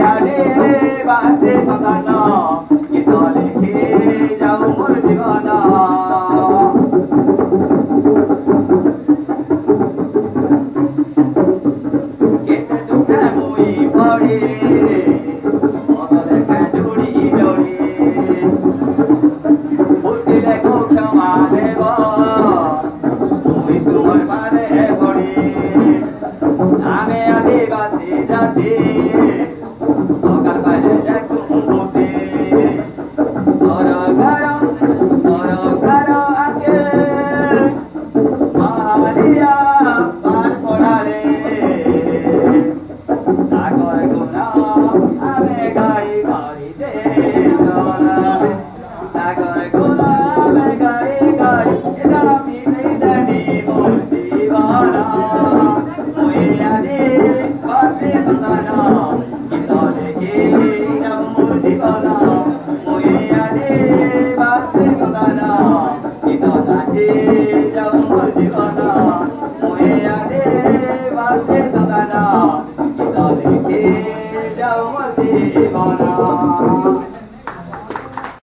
আরে বাসে সন্তান গীত লেখে যাও মোর জীবন কেতে দুঃখে মুই পড়ে মত লেখে জুড়ি জড়ি বুঝি লেখো ক্ষমা দেব মুই তোমার পারে পড়ি আমি আদিবাসী জাতি সরকার পাইলে যাই সুমুতে সরকার আগে মারিয়া পাঠ পড়ারে তাগর গুণা আমি গাই গাইতে চলাবে তাগর গুণা আমি গাই গাই এটা আমি জানি মোর জীবন মুই আরে বাসে সন্তান গীত লেখে যাও মোর জীবন মুই আরে বাসে সন্তান গীত নাচে যাও মোর জীবন মুই আরে বাসে সন্তান গীত লেখে যাও মোর জীবন